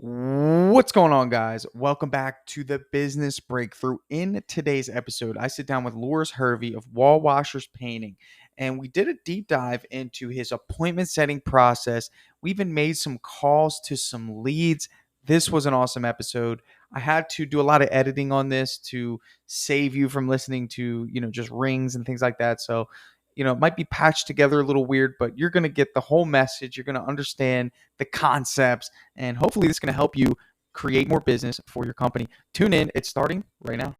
What's going on, guys? Welcome back to the Business Breakthrough. In today's episode, I sit down with Hervey of Wall Washers Painting, and we did a deep dive into his appointment setting process. We even made some calls to some leads. This was an awesome episode. I had to do a lot of editing on this to save you from listening to, just rings and things like that. So, it might be patched together a little weird, but you're going to get the whole message. You're going to understand the concepts, and hopefully this is going to help you create more business for your company. Tune in. It's starting right now.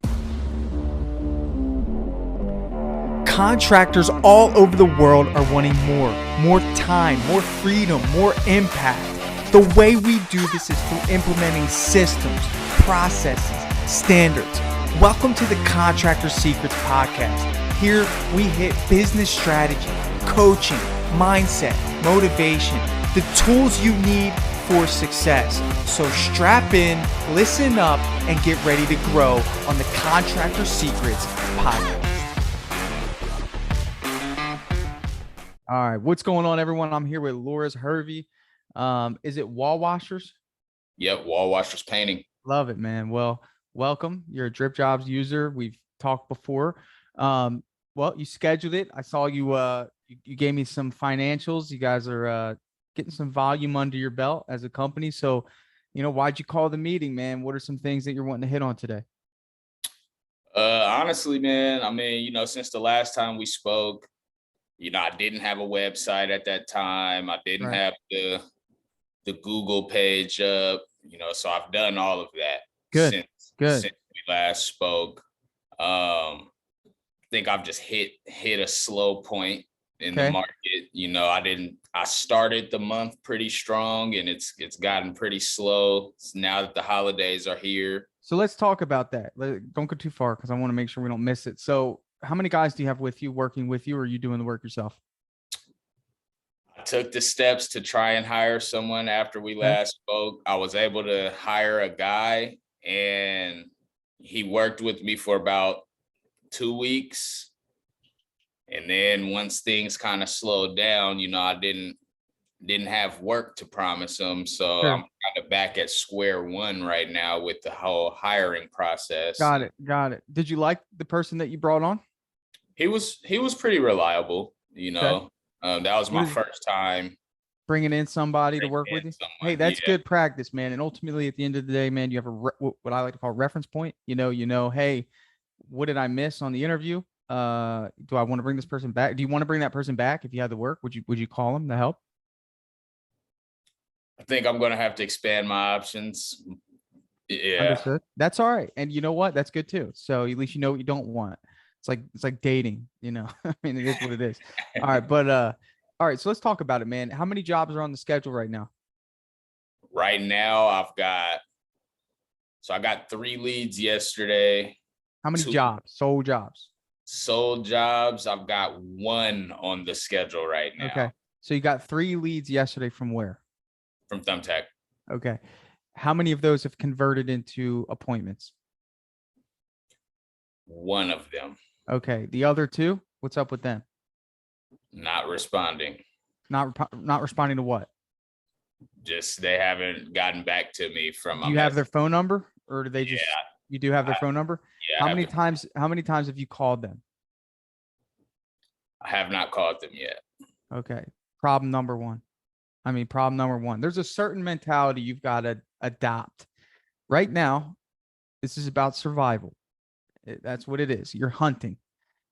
Contractors all over the world are wanting more time, more freedom, more impact. The way we do this is through implementing systems, processes, standards. Welcome to the Contractor Secrets Podcast. Here we hit business strategy, coaching, mindset, motivation, the tools you need for success. So strap in, listen up, and get ready to grow on the Contractor Secrets Podcast. All right, what's going on, everyone? I'm here with Hervey. Is it Wall Washers? Yep, Wall Washers Painting. Love it, man. Well, welcome. You're a Dripjobs user. We've talked before. Well, you scheduled it. I saw you. You gave me some financials. You guys are getting some volume under your belt as a company. So, why'd you call the meeting, man? What are some things that you're wanting to hit on today? Honestly, man, since the last time we spoke, I didn't have a website at that time. I didn't have the Google page up, so I've done all of that since we last spoke. I think I've just hit a slow point in the market. I started the month pretty strong, and it's gotten pretty slow now that the holidays are here. So let's talk about that. Don't go too far, because I want to make sure we don't miss it. So how many guys do you have with you, working with you, or are you doing the work yourself? I took the steps to try and hire someone after we last spoke. I was able to hire a guy, and he worked with me for about 2 weeks. And then once things kind of slowed down, I didn't have work to promise him. So I'm kind of back at square one right now with the whole hiring process. Got it. Did you like the person that you brought on? He was pretty reliable, that was my first time bringing in somebody to work with you. Hey, that's good practice, man. And ultimately, at the end of the day, man, you have what I like to call a reference point. Hey, what did I miss on the interview? Do I want to bring this person back? Do you want to bring that person back if you had the work? Would you call him to help? I think I'm going to have to expand my options. Yeah. Understood. That's all right. And you know what? That's good too. So at least you know what you don't want. It's like dating, I mean, it is what it is. All right. But, all right. So let's talk about it, man. How many jobs are on the schedule right now? Right now, I got 3 leads yesterday. How many jobs? Sold jobs. I've got 1 on the schedule right now. Okay. So you got 3 leads yesterday from where? From Thumbtack. Okay. How many of those have converted into appointments? 1 of them. Okay. The other 2, what's up with them? Not responding. Not responding to what? Just they haven't gotten back to me from. Do you have their phone number, or do they just? Yeah. You do have their phone number? Yeah. How many times have you called them? I have not called them yet. Okay. Problem number one. There's a certain mentality you've got to adopt. Right now, this is about survival. That's what it is. You're hunting.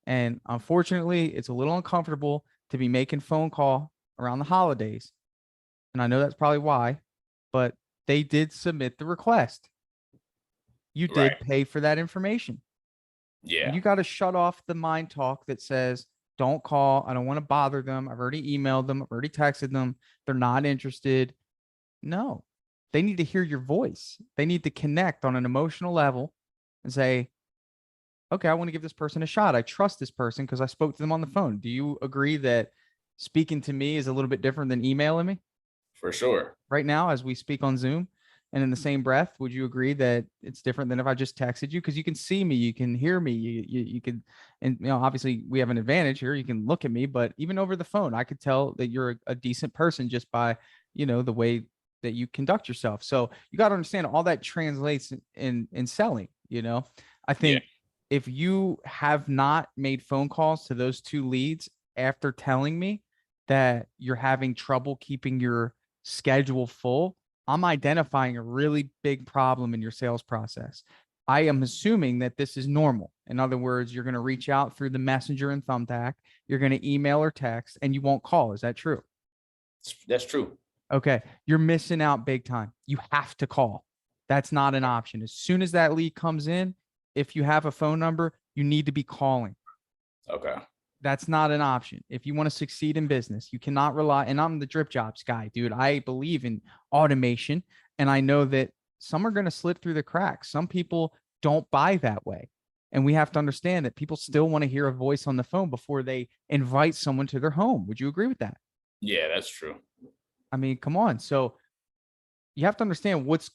And unfortunately, it's a little uncomfortable to be making phone call around the holidays. And I know that's probably why, but they did submit the request. You did pay for that information. Yeah. And you got to shut off the mind talk that says, don't call. I don't want to bother them. I've already emailed them. I've already texted them. They're not interested. No, they need to hear your voice. They need to connect on an emotional level and say, okay, I want to give this person a shot. I trust this person because I spoke to them on the phone. Do you agree that speaking to me is a little bit different than emailing me? For sure. Right now, as we speak on Zoom, and in the same breath, would you agree that it's different than if I just texted you? Because you can see me, you can hear me, you can, and obviously we have an advantage here. You can look at me, but even over the phone, I could tell that you're a decent person just by, the way that you conduct yourself. So you got to understand all that translates in selling, you know. I Yeah. think if you have not made phone calls to those two leads after telling me that you're having trouble keeping your schedule full, I'm identifying a really big problem in your sales process. I am assuming that this is normal. In other words, you're going to reach out through the messenger and Thumbtack, you're going to email or text, and you won't call. Is that true? That's true. Okay. You're missing out big time. You have to call. That's not an option. As soon as that lead comes in, if you have a phone number, you need to be calling. Okay. That's not an option. If you want to succeed in business, you cannot rely. And I'm the Dripjobs guy, dude. I believe in automation, and I know that some are going to slip through the cracks. Some people don't buy that way. And we have to understand that people still want to hear a voice on the phone before they invite someone to their home. Would you agree with that? Yeah, that's true. I mean, come on. So you have to understand what's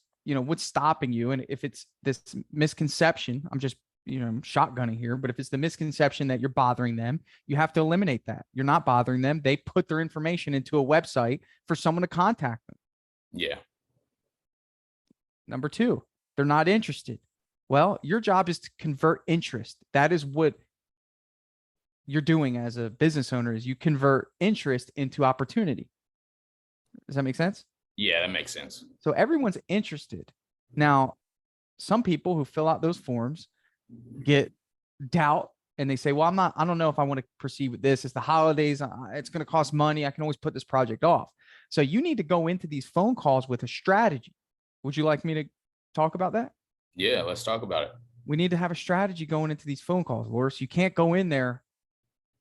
stopping you. And if it's this misconception, I'm just I'm shotgunning here, but if it's the misconception that you're bothering them, you have to eliminate that. You're not bothering them. They put their information into a website for someone to contact them. Yeah. Number two, they're not interested. Well, your job is to convert interest. That is what you're doing as a business owner, is you convert interest into opportunity. Does that make sense? Yeah, that makes sense. So everyone's interested. Now, some people who fill out those forms get doubt, and they say, well, I don't know if I want to proceed with this. It's the holidays. It's going to cost money. I can always put this project off. So you need to go into these phone calls with a strategy. Would you like me to talk about that? Yeah, let's talk about it. We need to have a strategy going into these phone calls, Loris. You can't go in there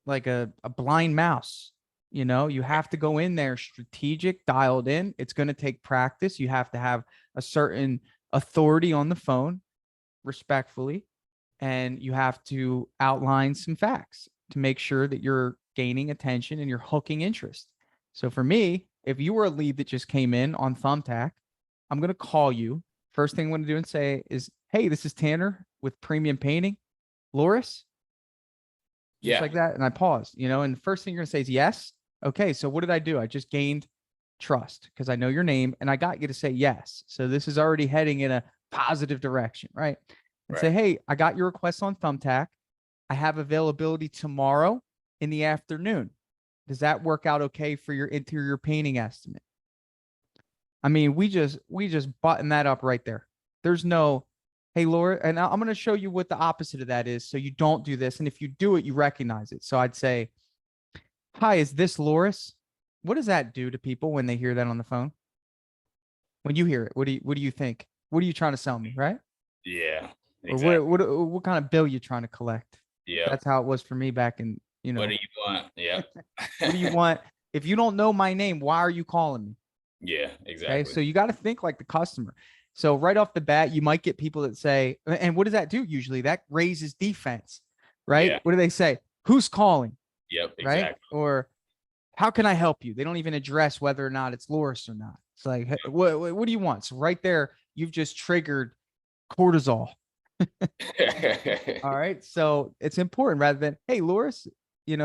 like a blind mouse. You have to go in there strategic, dialed in. It's going to take practice. You have to have a certain authority on the phone, respectfully, and you have to outline some facts to make sure that you're gaining attention and you're hooking interest. So for me, if you were a lead that just came in on Thumbtack, I'm going to call you. First thing I'm going to do and say is, hey, this is Tanner with Premium Painting. Loris? Just like that. And I pause, and the first thing you're going to say is yes. Okay, so what did I do? I just gained trust because I know your name and I got you to say yes. So this is already heading in a positive direction, right? And say, hey, I got your request on Thumbtack. I have availability tomorrow in the afternoon. Does that work out okay for your interior painting estimate? I mean, we just button that up right there. There's no, hey, Laura, and I'm going to show you what the opposite of that is. So you don't do this. And if you do it, you recognize it. So I'd say, hi, is this Loris? What does that do to people when they hear that on the phone? When you hear it, what do you think? What are you trying to sell me, right? Yeah. Exactly. Or what kind of bill you trying to collect? Yeah. That's how it was for me back in, What do you want? Yeah. What do you want? If you don't know my name, why are you calling me? Yeah, exactly. Okay. So you got to think like the customer. So right off the bat, you might get people that say, and what does that do usually? That raises defense, right? Yeah. What do they say? Who's calling? Yep, right? exactly. Or how can I help you? They don't even address whether or not it's Loris or not. It's like, hey, what do you want? So right there, you've just triggered cortisol. All right. So it's important rather than, hey, Loris,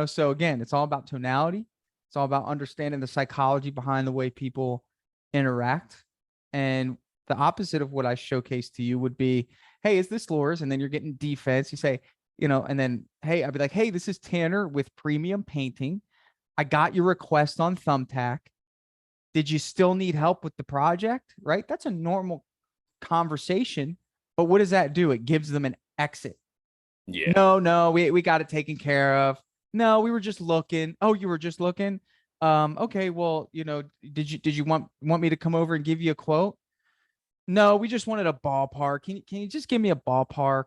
so again, it's all about tonality. It's all about understanding the psychology behind the way people interact. And the opposite of what I showcased to you would be, hey, is this Loris? And then you're getting defense. You say, and then, hey, I'd be like, hey, this is Tanner with Premium Painting. I got your request on Thumbtack. Did you still need help with the project? Right? That's a normal conversation. But what does that do? It gives them an exit. Yeah. No, we got it taken care of. No, we were just looking. Oh, you were just looking. Okay, well, did you want me to come over and give you a quote? No, we just wanted a ballpark. Can you just give me a ballpark?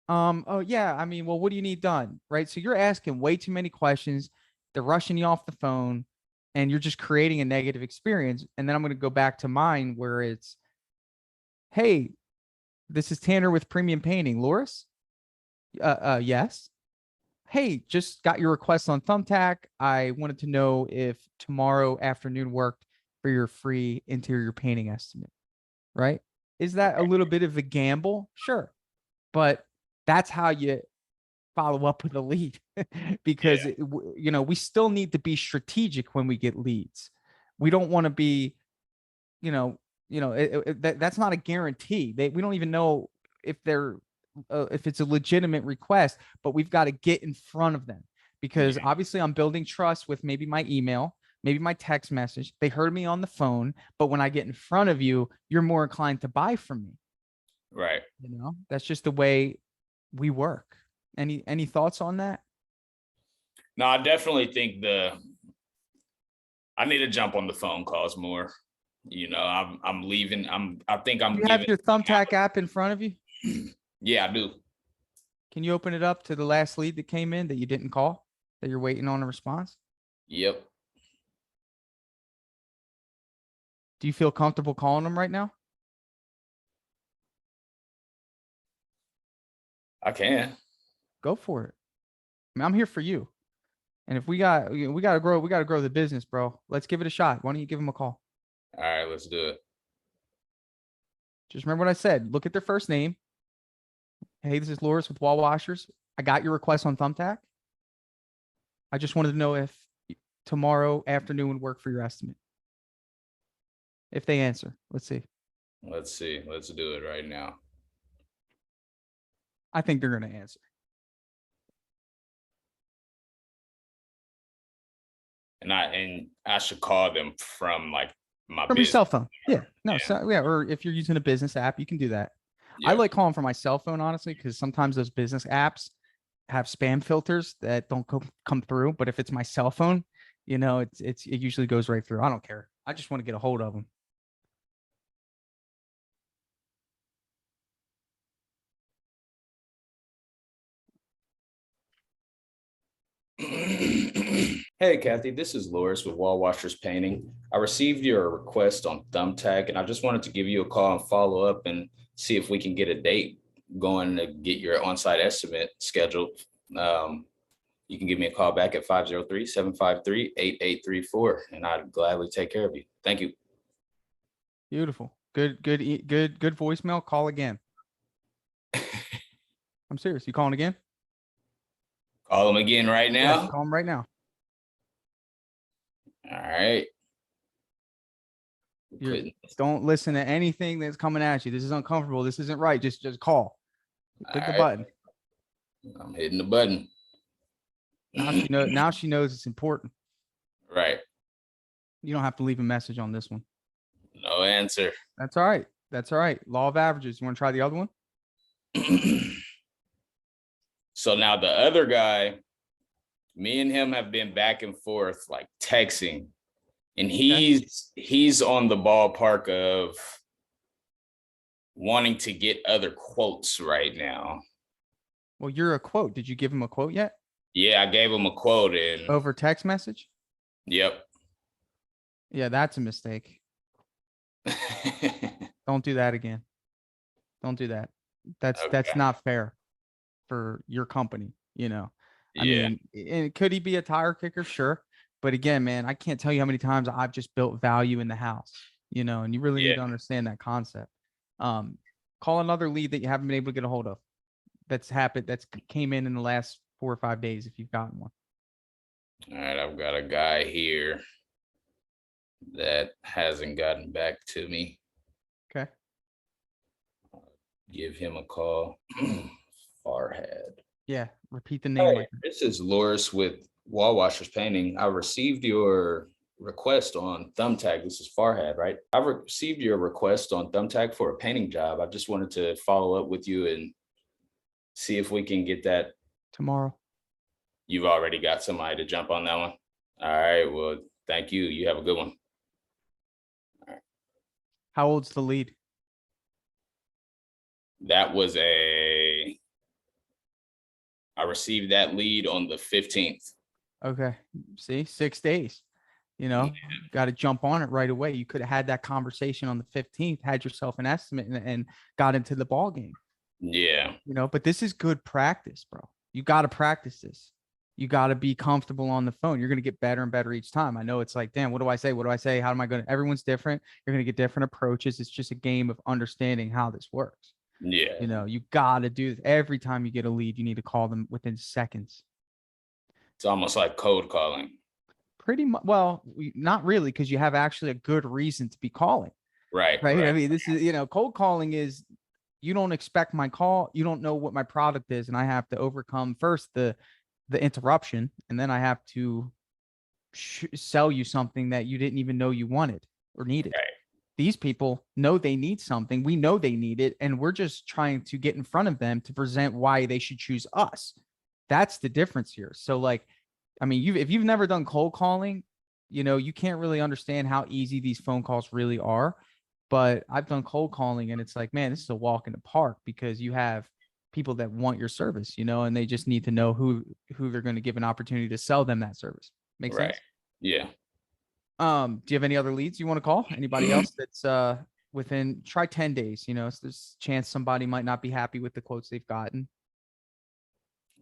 Oh yeah, I mean, well, what do you need done? Right. So you're asking way too many questions. They're rushing you off the phone and you're just creating a negative experience. And then I'm going to go back to mine where it's, hey, this is Tanner with Premium Painting. Loris? Yes. Hey, just got your request on Thumbtack. I wanted to know if tomorrow afternoon worked for your free interior painting estimate. Right? Is that a little bit of a gamble? Sure. But that's how you follow up with a lead because we still need to be strategic when we get leads. We don't want to be that's not a guarantee. We don't even know if if it's a legitimate request, but we've got to get in front of them because Yeah. obviously I'm building trust with maybe my email, maybe my text message. They heard me on the phone, but when I get in front of you, you're more inclined to buy from me. Right. That's just the way we work. Any thoughts on that? No, I definitely think I need to jump on the phone calls more. I'm leaving. I think Do I'm you have giving. your Thumbtack app in front of you? Yeah, I do. Can you open it up to the last lead that came in that you didn't call, that you're waiting on a response? Yep. Do you feel comfortable calling them right now? I can. Go for it. I mean, I'm here for you. And if we got to grow the business, bro. Let's give it a shot. Why don't you give them a call? All right, let's do it. Just remember what I said. Look at their first name. Hey, this is Loris with Wall Washers. I got your request on Thumbtack. I just wanted to know if tomorrow afternoon would work for your estimate. If they answer, let's see. Let's see. Let's do it right now. I think they're going to answer. And I should call them from like my From your business. cell phone. Yeah. No, Yeah. so yeah, or if you're using a business app, you can do that. I Yep. like calling from my cell phone, honestly, because sometimes those business apps have spam filters that don't come through. But if it's my cell phone, it usually goes right through. I don't care. I just want to get a hold of them. Hey, Kathy, this is Loris with Wall Washers Painting. I received your request on Thumbtack, and I just wanted to give you a call and follow up and see if we can get a date going to get your on-site estimate scheduled. You can give me a call back at 503-753-8834, and I'd gladly take care of you. Thank you. Beautiful. Good voicemail. Call again. I'm serious. You calling again? Call them again right now. Yeah, call them right now. All right. Don't listen to anything that's coming at you. This is uncomfortable. This isn't right. Just call. Click the button. I'm hitting the button. Now she knows it's important. Right. You don't have to leave a message on this one. No answer. That's all right. That's all right. Law of averages. You want to try the other one? So now the other guy, me and him have been back and forth like texting, and he's on the ballpark of wanting to get other quotes right now. Well, you're a quote. Did you give him a quote yet? Yeah, I gave him a quote and over text message. Yep. Yeah, that's a mistake. Don't do that again. Don't do that. That's not fair for your company, I mean, could he be a tire kicker? Sure. But again, man, I can't tell you how many times I've just built value in the house, and you really need to understand that concept. Call another lead that you haven't been able to get a hold of. That's happened. That's came in the last 4 or 5 days. If you've gotten one. All right. I've got a guy here that hasn't gotten back to me. Okay. Give him a call. Farhad. Yeah. Repeat the name. Hey, this is Loris with Wall Washers Painting. I received your request on Thumbtack. This is Farhad, right? I received your request on Thumbtack for a painting job. I just wanted to follow up with you and see if we can get that tomorrow. You've already got somebody to jump on that one. All right. Well, thank you. You have a good one. All right. How old's the lead? That was I received that lead on the 15th. Okay. See, 6 days. Got to jump on it right away. You could have had that conversation on the 15th, had yourself an estimate and got into the ball game. Yeah. But this is good practice, bro. You got to practice this. You got to be comfortable on the phone. You're going to get better and better each time. I know it's like, damn, what do I say? What do I say? How am I going to? Everyone's different. You're going to get different approaches. It's just a game of understanding how this works. Yeah. You got to do this. Every time you get a lead, you need to call them within seconds. It's almost like cold calling. Pretty much. Well, not really, because you have actually a good reason to be calling. Right. right? I Right. mean, this is, cold calling is, you don't expect my call. You don't know what my product is. And I have to overcome first the interruption. And then I have to sell you something that you didn't even know you wanted or needed. Right. These people know they need something. We know they need it. And we're just trying to get in front of them to present why they should choose us. That's the difference here. So like, I mean, if you've never done cold calling, you can't really understand how easy these phone calls really are. But I've done cold calling and it's like, man, this is a walk in the park because you have people that want your service, and they just need to know who they're going to give an opportunity to sell them that service. Make Right. sense? Yeah. Do you have any other leads you want to call? Anybody else that's within, try 10 days, so there's a chance somebody might not be happy with the quotes they've gotten.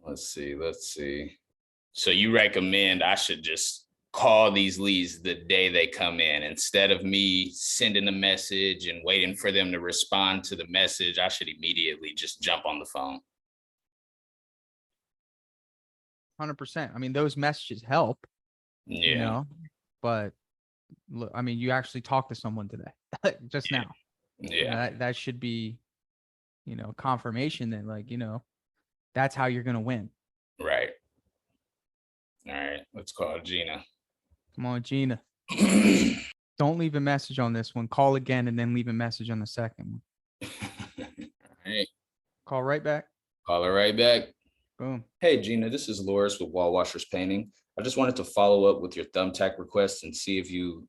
Let's see. So you recommend I should just call these leads the day they come in instead of me sending a message and waiting for them to respond to the message. I should immediately just jump on the phone. 100%. I mean, those messages help, Yeah. but look, I mean, you actually talked to someone today, just now. Yeah. That should be, confirmation that like, that's how you're going to win. Right. All right. Let's call Gina. Come on, Gina. Don't leave a message on this one. Call again and then leave a message on the second one. All right. Call right back. Call her right back. Boom. Hey, Gina, this is Loris with Wall Washers Painting. I just wanted to follow up with your thumbtack request and see if you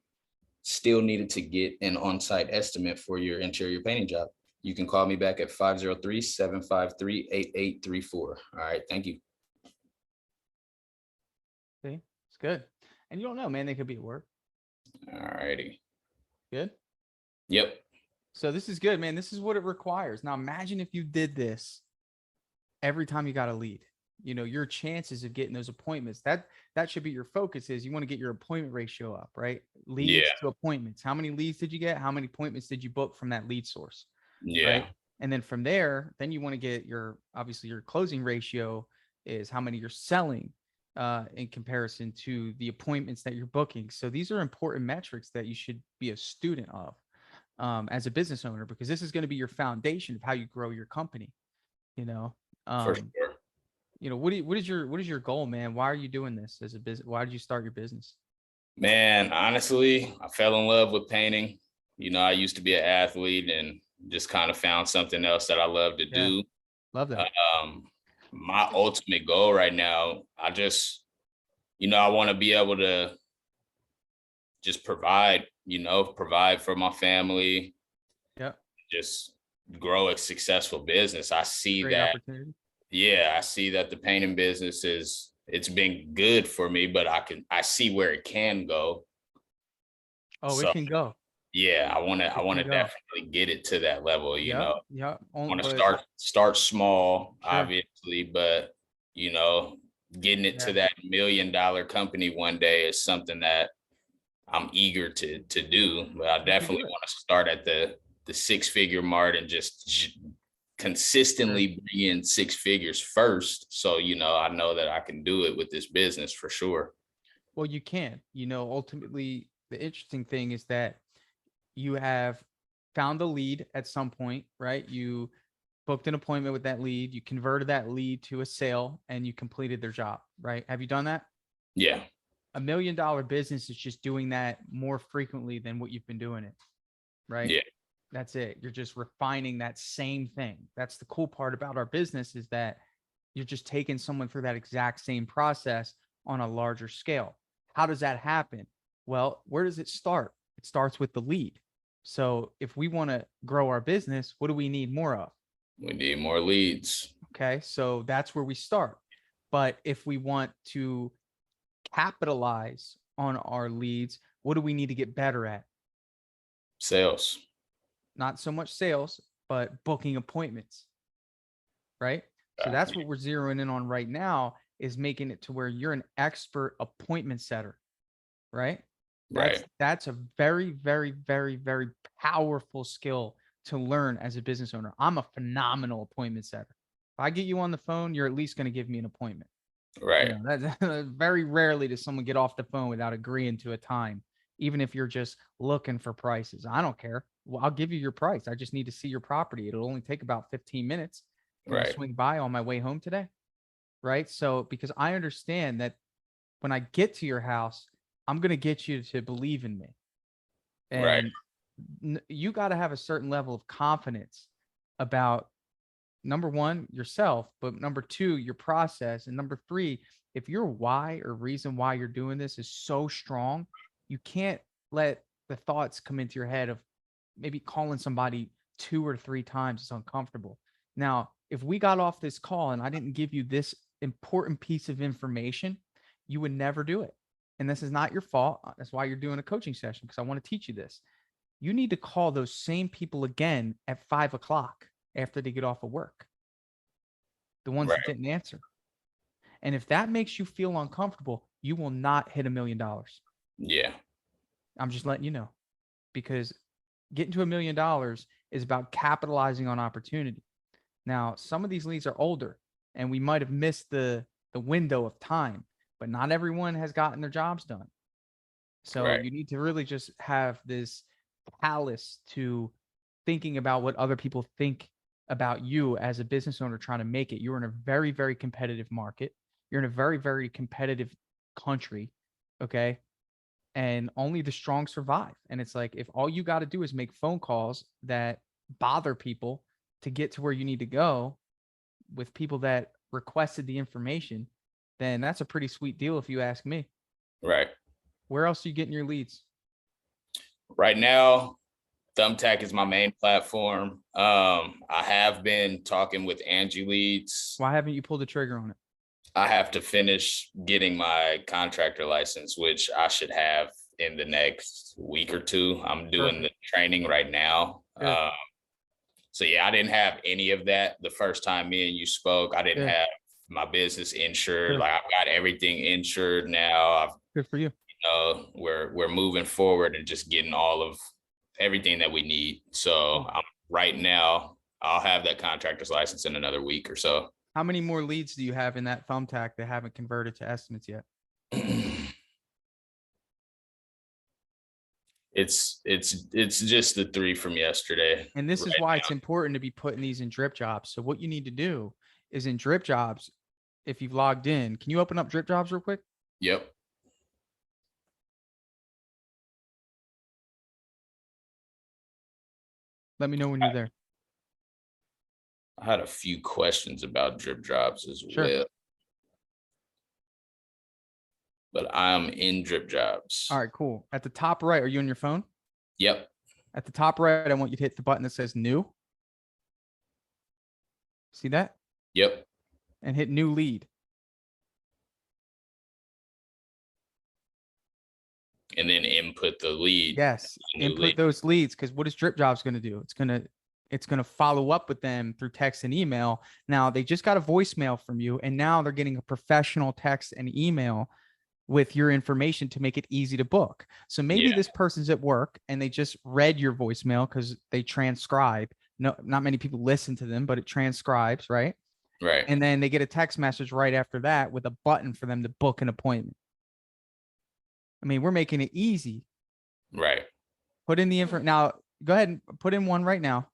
still needed to get an on-site estimate for your interior painting job. You can call me back at 503-753-8834. All right. Thank you. See, it's good. And you don't know, man, they could be at work. All righty. Good. Yep. So this is good, man. This is what it requires. Now imagine if you did this every time you got a lead. Your chances of getting those appointments, that should be your focus, is you want to get your appointment ratio up, right? Leads to appointments. How many leads did you get? How many appointments did you book from that lead source? Yeah. Right. And then from there, then you want to get obviously your closing ratio is how many you're selling in comparison to the appointments that you're booking. So these are important metrics that you should be a student of as a business owner, because this is going to be your foundation of how you grow your company. For sure. What is your goal, man? Why are you doing this as a business? Why did you start your business? Man, honestly, I fell in love with painting. I used to be an athlete and just kind of found something else that I love to do. Love that. My ultimate goal right now, I just, I want to be able to just provide for my family. Yeah. Just grow a successful business. I see Great that. Opportunity. Yeah, I see that the painting business it's been good for me, but I see where it can go. Oh, it can go. Yeah, I want to definitely get it to that level, Yeah. I want to start small, Sure. obviously, but getting it to that $1 million company one day is something that I'm eager to do. But I definitely want to start at the 6-figure mark and just consistently bring in 6 figures first. So, I know that I can do it with this business for sure. Well, you can. Ultimately, the interesting thing is that you have found a lead at some point, right? You booked an appointment with that lead, you converted that lead to a sale, and you completed their job, right? Have you done that? Yeah. $1 million business is just doing that more frequently than what you've been doing it, right? Yeah. That's it. You're just refining that same thing. That's the cool part about our business, is that you're just taking someone through that exact same process on a larger scale. How does that happen? Well, where does it start? It starts with the lead. So if we want to grow our business, what do we need more of? We need more leads. Okay. So that's where we start. But if we want to capitalize on our leads, what do we need to get better at? Sales. Not so much sales, but booking appointments. Right. So that's what we're zeroing in on right now, is making it to where you're an expert appointment setter. Right. That's a very, very, very, very powerful skill to learn as a business owner. I'm a phenomenal appointment setter. If I get you on the phone, you're at least going to give me an appointment. Right. That's very rarely does someone get off the phone without agreeing to a time even if you're just looking for prices. I don't care. Well, I'll give you your price. I just need to see your property. It'll only take about 15 minutes. You want to Right. swing by on my way home today? Right. So, because I understand that when I get to your house, I'm going to get you to believe in me. Right. And you got to have a certain level of confidence about number one, yourself, but number two, your process. And number three, if your why or reason why you're doing this is so strong, you can't let the thoughts come into your head of maybe calling somebody 2 or 3 times. It's uncomfortable. Now, if we got off this call and I didn't give you this important piece of information, you would never do it. And this is not your fault. That's why you're doing a coaching session, because I want to teach you this. You need to call those same people again at 5 o'clock after they get off of work, the ones Right. that didn't answer. And if that makes you feel uncomfortable, you will not hit $1 million. Yeah. I'm just letting you know, because getting to $1 million is about capitalizing on opportunity. Now, some of these leads are older and we might have missed the window of time, but not everyone has gotten their jobs done. So Right. you need to really just have this callous to thinking about what other people think about you as a business owner trying to make it. You're in a very, very competitive market. You're in a very, very competitive country. Okay. And only the strong survive. And it's like, if all you got to do is make phone calls that bother people to get to where you need to go with people that requested the information, then that's a pretty sweet deal if you ask me. Right. Where else are you getting your leads? Right now, Thumbtack is my main platform. I have been talking with Angie Leads. Why haven't you pulled the trigger on it? I have to finish getting my contractor license, which I should have in the next week or two. I'm doing the training right now. So yeah, I didn't have any of that the first time me and you spoke. I didn't have my business insured. Like, I've got everything insured now. Good for you. We're moving forward and just getting all of everything that we need. So right now, I'll have that contractor's license in another week or so. How many more leads do you have in that Thumbtack that haven't converted to estimates yet? It's just the 3 from yesterday. And this is why it's important to be putting these in Dripjobs. So what you need to do is in Dripjobs, if you've logged in, can you open up Dripjobs real quick? Yep. Let me know when you're there. I had a few questions about Dripjobs as well. But I'm in Dripjobs. All right, cool. At the top right, are you on your phone? Yep. At the top right, I want you to hit the button that says new. See that? Yep. And hit new lead. And then input the lead. Yes, input those leads, because what is Dripjobs going to do? It's going to follow up with them through text and email. Now, they just got a voicemail from you, and now they're getting a professional text and email with your information to make it easy to book. So maybe this person's at work and they just read your voicemail because they transcribe. No, not many people listen to them, but it transcribes, right? Right. And then they get a text message right after that with a button for them to book an appointment. I mean, we're making it easy. Right. Put in the info. Now, go ahead and put in one right now.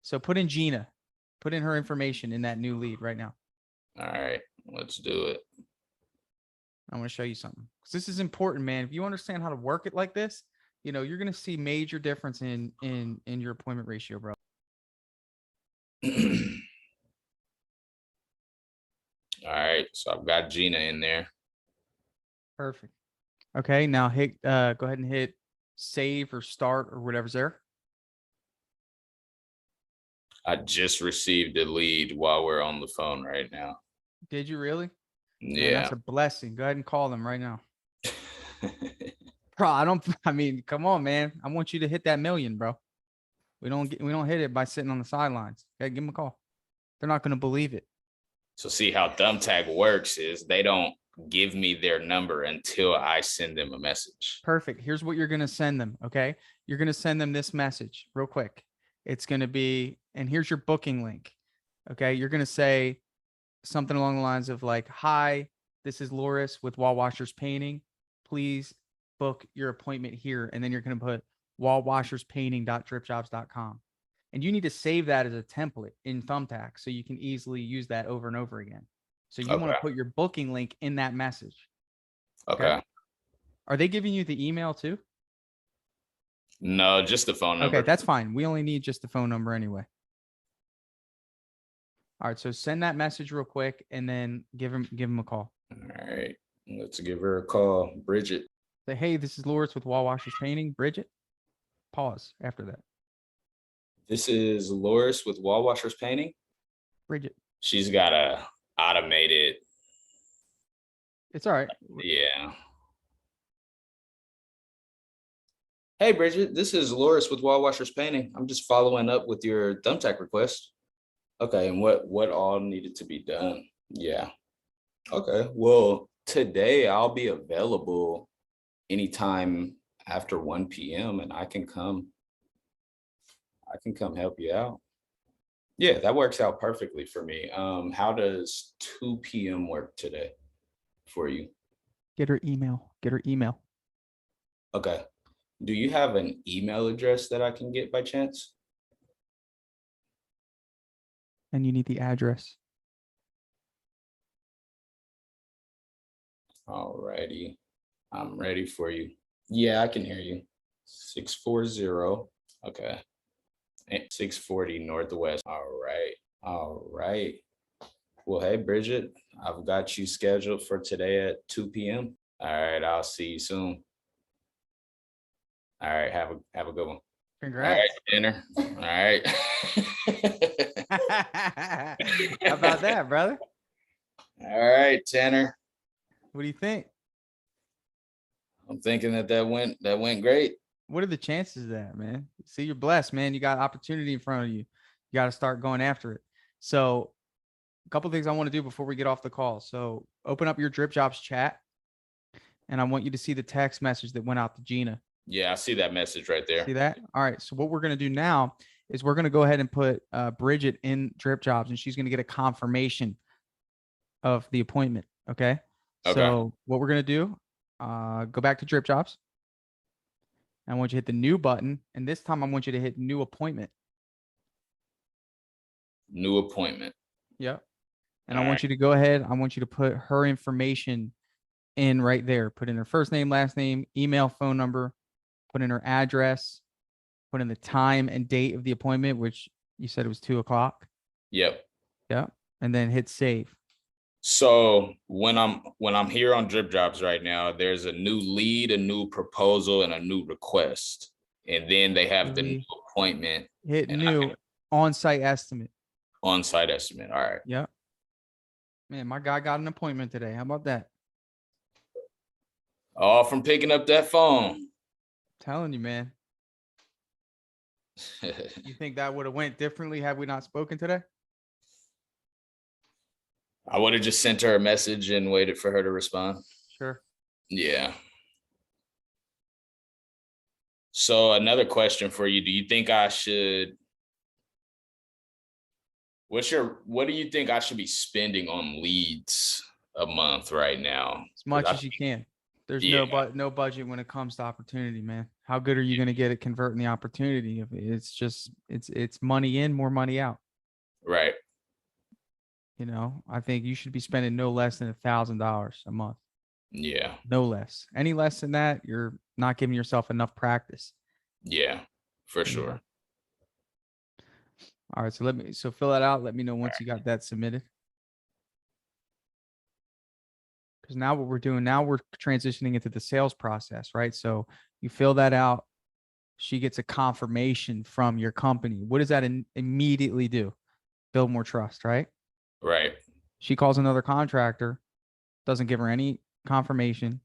So put in Gina. Put in her information in that new lead right now. All right, let's do it. I want to show you something, because this is important, man. If you understand how to work it like this, you know, you're going to see major difference in your appointment ratio, bro. All right, so I've got Gina in there. Perfect. Okay, now hit go ahead and hit save or start or whatever's there. I just received a lead while we're on the phone right now. Did you really? Yeah. Man, that's a blessing. Go ahead and call them right now. Bro, I mean, come on, man. I want you to hit that million, bro. We don't hit it by sitting on the sidelines. Okay, give them a call. They're not going to believe it. So see how Thumbtack works is they don't give me their number until I send them a message. Perfect. Here's what you're going to send them. Okay. You're going to send them this message real quick. It's going to be, and here's your booking link. Okay. You're going to say something along the lines of like, hi, this is Loris with Wall Washers Painting. Please book your appointment here. And then you're going to put wallwasherspainting.dripjobs.com. And you need to save that as a template in Thumbtack so you can easily use that over and over again. So you want to put your booking link in that message. Okay. Are they giving you the email too? No, just the phone number. Okay, that's fine. We only need just the phone number anyway. All right, so send that message real quick and then give him a call. All right, let's give her a call. Bridget. Say, hey, this is Loris with Wall Washers Painting. Bridget, pause after that. This is Loris with Wall Washers Painting. Bridget. She's got a automated. It's all right. Yeah. Hey, Bridget, this is Loris with Wall Washers Painting. I'm just following up with your Thumbtack request. Okay, and what all needed to be done? Yeah. Okay, well, today I'll be available anytime after 1 p.m. and I can come help you out. Yeah, that works out perfectly for me. How does 2 p.m. work today for you? Get her email. Okay. Do you have an email address that I can get by chance? And you need the address. All righty. I'm ready for you. Yeah, I can hear you. 640. Okay. 640 Northwest. All right. All right. Well, hey, Bridget, I've got you scheduled for today at 2 p.m. All right. I'll see you soon. All right. Have a good one. Congrats. All right, dinner. All right. How about that, brother? All right, Tanner. What do you think? I'm thinking that went great. What are the chances of that, man? See, you're blessed, man. You got opportunity in front of you. You got to start going after it. So a couple of things I want to do before we get off the call. So open up your Dripjobs chat, and I want you to see the text message that went out to Gina. Yeah, I see that message right there. See that? All right. So what we're going to do now is we're going to go ahead and put Bridget in Dripjobs, and she's going to get a confirmation of the appointment. Okay. So what we're going to do, go back to Dripjobs. I want you to hit the new button. And this time I want you to hit new appointment. New appointment. Yep. And I want you to go ahead. I want you to put her information in right there. Put in her first name, last name, email, phone number, put in her address, put in the time and date of the appointment, which you said it was 2 o'clock. Yep. Yep. And then hit save. So when I'm here on Dripjobs right now, there's a new lead, a new proposal, and a new request. And then they have the new appointment. Hit new on-site estimate. On-site estimate. All right. Yep. Man, my guy got an appointment today. How about that? All from picking up that phone. I'm telling you, man. You think that would have went differently had we not spoken today? I would have just sent her a message and waited for her to respond. Sure. Yeah. So another question for you. Do you think I should, what do you think I should be spending on leads a month right now? As much as you can. There's no budget when it comes to opportunity, man. How good are you going to get at converting the opportunity? It's just, it's money in, more money out. Right. You know, I think you should be spending no less than $1,000 a month. Yeah. No less. Any less than that, you're not giving yourself enough practice. Yeah, for sure. All right. So fill that out. Let me know once you got that submitted. Because now what we're doing, now we're transitioning into the sales process, right? So you fill that out. She gets a confirmation from your company. What does that immediately do? Build more trust, right? Right. She calls another contractor, doesn't give her any confirmation.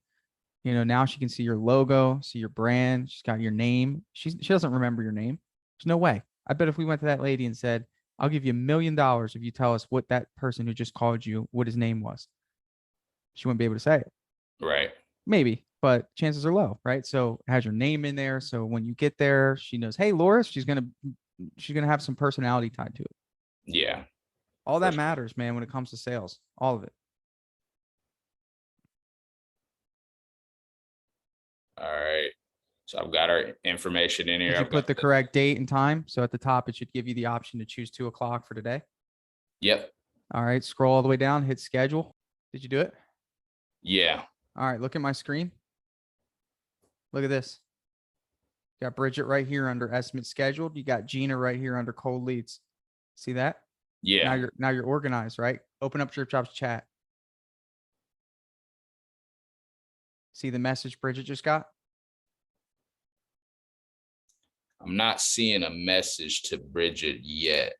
You know, now she can see your logo, see your brand. She's got your name. She doesn't remember your name. There's no way. I bet if we went to that lady and said, I'll give you $1 million if you tell us what that person who just called you, what his name was, she wouldn't be able to say it. Right. Maybe, but chances are low, right? So it has your name in there. So when you get there, she knows, hey, Loris, she's gonna have some personality tied to it. Yeah. All that matters, man, when it comes to sales. All of it. All So I've got our information in here. Did you I've put got the correct date and time? So at the top, it should give you the option to choose 2 o'clock for today. Yep. All right, scroll all the way down, hit schedule. Did you do it? Yeah. All right, look at my screen. Look at this. Got Bridget right here under estimate scheduled. You got Gina right here under cold leads. See that? Yeah. Now you're organized, right? Open up Dripjobs chat. See the message Bridget just got? I'm not seeing a message to Bridget yet.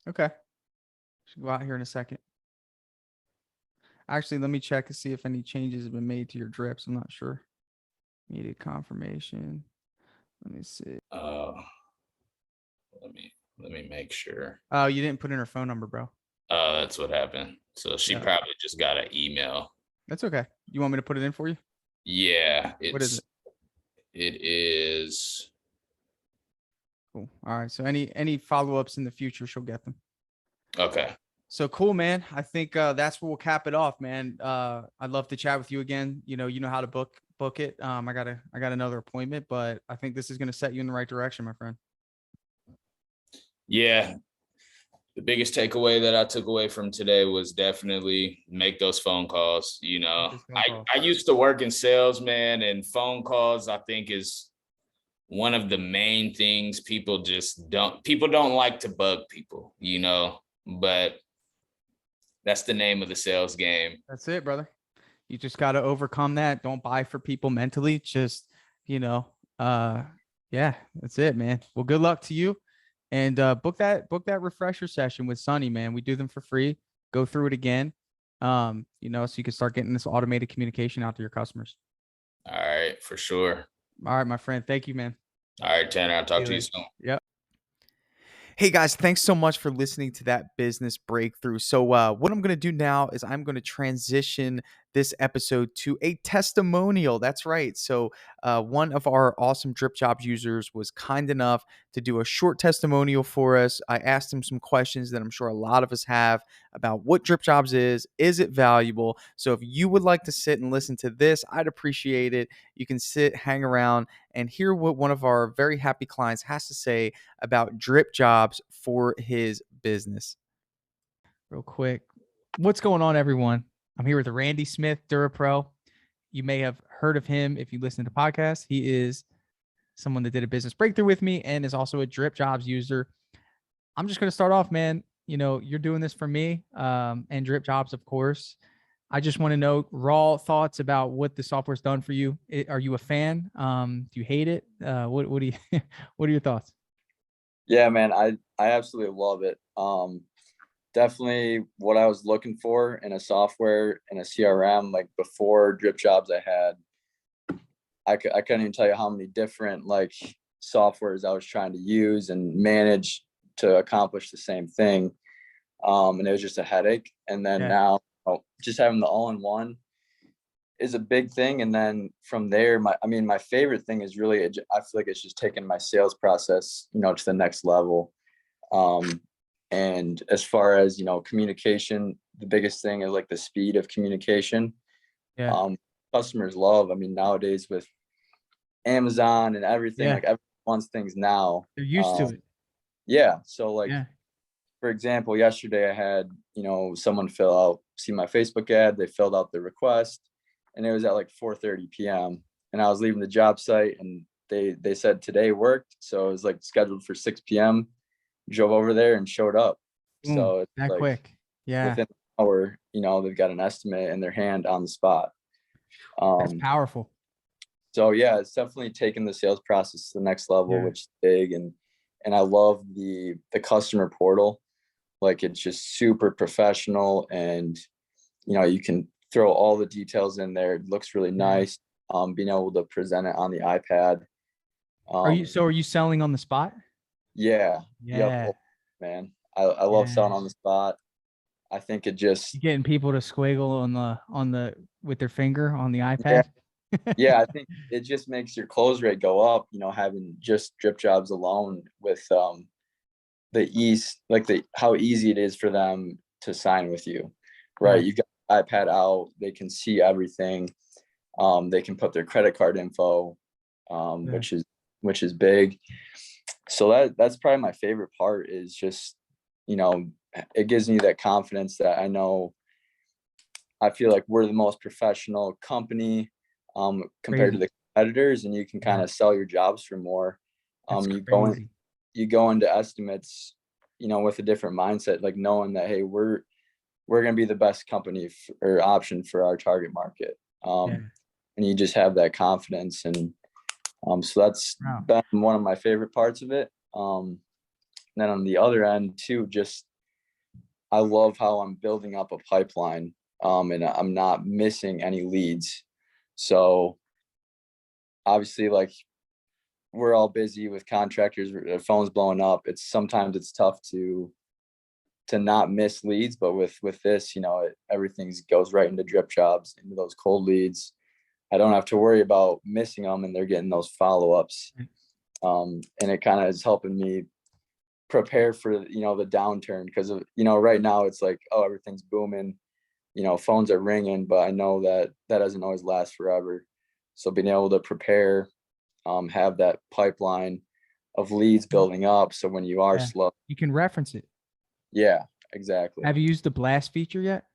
Okay. Should go out here in a second. Actually, let me check to see if any changes have been made to your drips. I'm not sure. Needed confirmation. Let me see. Let me make sure. Oh, you didn't put in her phone number, bro. Oh, that's what happened. So she probably just got an email. That's okay. You want me to put it in for you? Yeah. What is it? It is. Cool. All right. So any follow-ups in the future, she'll get them. Okay. So cool, man. I think that's where we'll cap it off, man. I'd love to chat with you again. You know how to book it. I got another appointment, but I think this is going to set you in the right direction, my friend. Yeah. The biggest takeaway that I took away from today was definitely make those phone calls. You know, I used to work in sales, man, and phone calls, I think, is one of the main things people don't like to bug people, you know, but that's the name of the sales game. That's it, brother. You just got to overcome that. Don't buy for people mentally. Just, yeah, that's it, man. Well, good luck to you. And book that refresher session with Sonny, man. We do them for free. Go through it again. So you can start getting this automated communication out to your customers. All right, for sure. All right, my friend. Thank you, man. All right, Tanner. I'll talk to you soon. Yep. Hey guys, thanks so much for listening to that business breakthrough. So what I'm going to do now is I'm going to transition this episode to a testimonial. That's right. So one of our awesome Dripjobs users was kind enough to do a short testimonial for us. I asked him some questions that I'm sure a lot of us have about what Dripjobs is it valuable? So if you would like to sit and listen to this, I'd appreciate it. You can sit, hang around, and hear what one of our very happy clients has to say about Dripjobs for his business. Real quick. What's going on, everyone? I'm here with Randy Smith, DuraPro. You may have heard of him if you listen to podcasts. He is someone that did a business breakthrough with me and is also a Dripjobs user. I'm just going to start off, man. You're doing this for me and Dripjobs, of course. I just want to know raw thoughts about what the software's done for you. Are you a fan? Do you hate it? What do you, what are your thoughts? Yeah, man, I absolutely love it. Definitely what I was looking for in a software and a CRM. Like before Dripjobs, I couldn't even tell you how many different like softwares I was trying to use and manage to accomplish the same thing. And it was just a headache. And then now just having the all-in-one is a big thing. And then from there, my favorite thing is really, I feel like it's just taking my sales process, to the next level. And as far as, communication, the biggest thing is like the speed of communication. Customers love, nowadays with Amazon and everything, like everyone wants things now. They're used to it. Yeah. So like, for example, yesterday I had, someone see my Facebook ad, they filled out the request and it was at like 4:30 p.m. and I was leaving the job site and they said today worked. So it was like scheduled for 6 p.m. Drove over there and showed up. So it's that like quick. Yeah. Within an hour, they've got an estimate in their hand on the spot. That's powerful. So yeah, it's definitely taken the sales process to the next level, which is big. And I love the customer portal. Like it's just super professional and, you can throw all the details in there. It looks really nice. Being able to present it on the iPad. Are you selling on the spot? Yeah. Yeah. Man. I love selling on the spot. I think it just you're getting people to squiggle on the with their finger on the iPad. Yeah, I think it just makes your close rate go up, having just Dripjobs alone with the ease, like how easy it is for them to sign with you. Right. You've got iPad out, they can see everything. They can put their credit card info, which is which is big. So that's probably my favorite part, is just, it gives me that confidence that I feel like we're the most professional company compared to Crazy. the competitors, and you can kind of sell your jobs for more. That's You crazy. go into estimates, with a different mindset, like knowing that, hey, we're going to be the best company or option for our target market. Yeah. And you just have that confidence. And so that's Wow. been one of my favorite parts of it. Then on the other end too, just I love how I'm building up a pipeline, and I'm not missing any leads. So obviously, like, we're all busy with contractors, their phones blowing up. Sometimes it's tough to not miss leads, but with this, everything goes right into Dripjobs, into those cold leads. I don't have to worry about missing them, and they're getting those follow-ups. And it kind of is helping me prepare for, the downturn, because right now it's like, oh, everything's booming, phones are ringing, but I know that doesn't always last forever. So being able to prepare, have that pipeline of leads building up, so when you are slow, you can reference it. Yeah, exactly. Have you used the blast feature yet?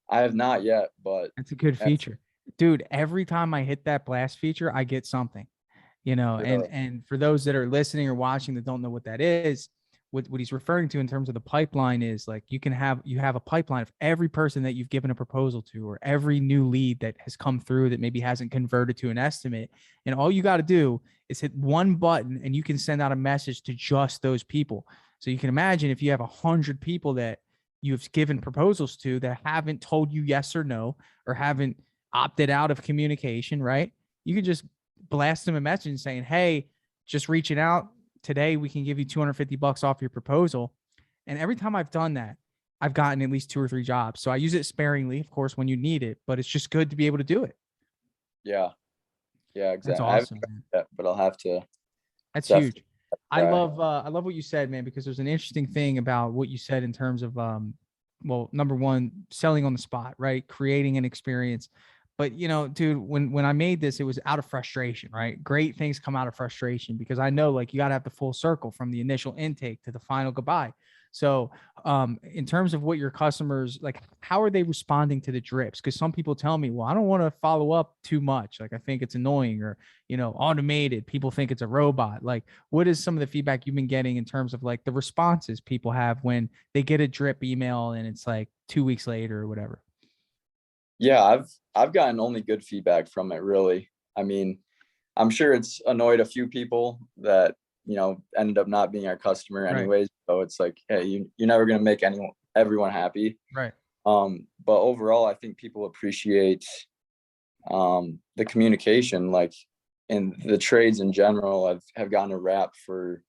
I have not yet, but It's a good feature. Dude, every time I hit that blast feature, I get something, Really? and for those that are listening or watching that don't know what that is, what he's referring to in terms of the pipeline is, like, you have a pipeline of every person that you've given a proposal to, or every new lead that has come through that maybe hasn't converted to an estimate. And all you got to do is hit one button and you can send out a message to just those people. So you can imagine if you have 100 people that you've given proposals to that haven't told you yes or no, or haven't opted out of communication, right? You can just blast them a message saying, hey, just reaching out today, we can give you $250 off your proposal. And every time I've done that, I've gotten at least 2 or 3 jobs. So I use it sparingly, of course, when you need it, but it's just good to be able to do it. Yeah, exactly. That's I haven't awesome, tried man. that, but I'll have to. That's Definitely huge. I love what you said, man, because there's an interesting thing about what you said in terms of well, number one, selling on the spot, right? Creating an experience. But dude, when I made this, it was out of frustration, right? Great things come out of frustration, because I know, like, you got to have the full circle from the initial intake to the final goodbye. So in terms of what your customers, like, how are they responding to the drips? Because some people tell me, well, I don't want to follow up too much. Like, I think it's annoying, or, automated. People think it's a robot. Like, what is some of the feedback you've been getting in terms of, like, the responses people have when they get a drip email and it's like 2 weeks later or whatever? Yeah, I've gotten only good feedback from it, really. I mean, I'm sure it's annoyed a few people that, ended up not being our customer Right. anyways. So it's like, hey, you're never gonna make everyone happy. Right. But overall, I think people appreciate the communication, like, in the trades in general have gotten a rap for,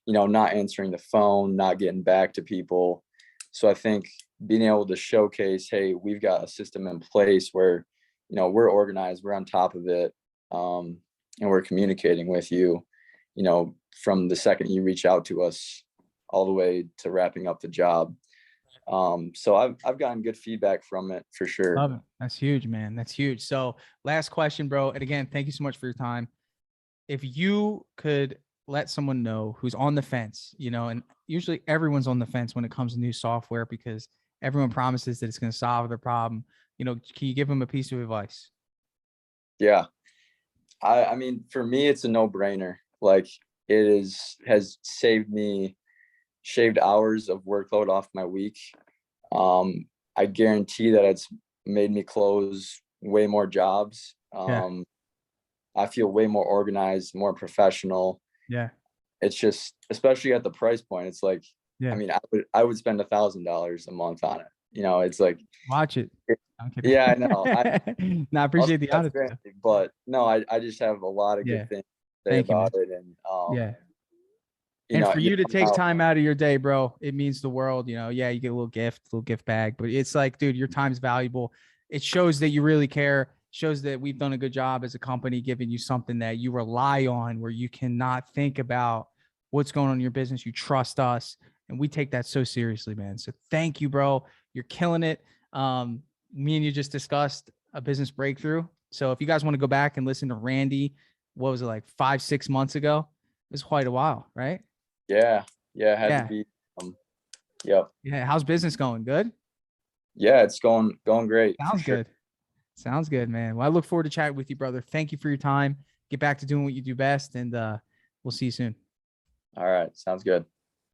not answering the phone, not getting back to people. So I think being able to showcase, hey, we've got a system in place where, we're organized, we're on top of it, and we're communicating with you, from the second you reach out to us all the way to wrapping up the job. So I've gotten good feedback from it for sure. Love it. That's huge, man. That's huge. So last question, bro. And again, thank you so much for your time. If you could let someone know who's on the fence, and usually everyone's on the fence when it comes to new software, because everyone promises that it's going to solve their problem. Can you give them a piece of advice? Yeah. I mean, for me, it's a no-brainer. Like, has shaved hours of workload off my week. I guarantee that it's made me close way more jobs. Yeah. I feel way more organized, more professional. Yeah. It's just, especially at the price point, it's like, Yeah. I mean, I would spend $1,000 a month on it. It's like, Watch it. I'm kidding. yeah, I know. I appreciate the honesty. But no, I just have a lot of good things to say Thank you, man. about it. And Yeah. And for you to take time out of your day, bro, it means the world. Yeah, you get a little gift bag, but it's like, dude, your time's valuable. It shows that you really care. Shows that we've done a good job as a company, giving you something that you rely on, where you cannot think about what's going on in your business. You trust us, and we take that so seriously, man. So thank you, bro. You're killing it. Me and you just discussed a business breakthrough. So if you guys want to go back and listen to Randy, what was it, like 5-6 months ago? It was quite a while, right? Yeah. It had Yeah. to be. Yep. Yeah. How's business going? Good? Yeah, it's going great. for Sounds sure. good. Sounds good, man. Well, I look forward to chatting with you, brother. Thank you for your time. Get back to doing what you do best, and we'll see you soon. All right. Sounds good.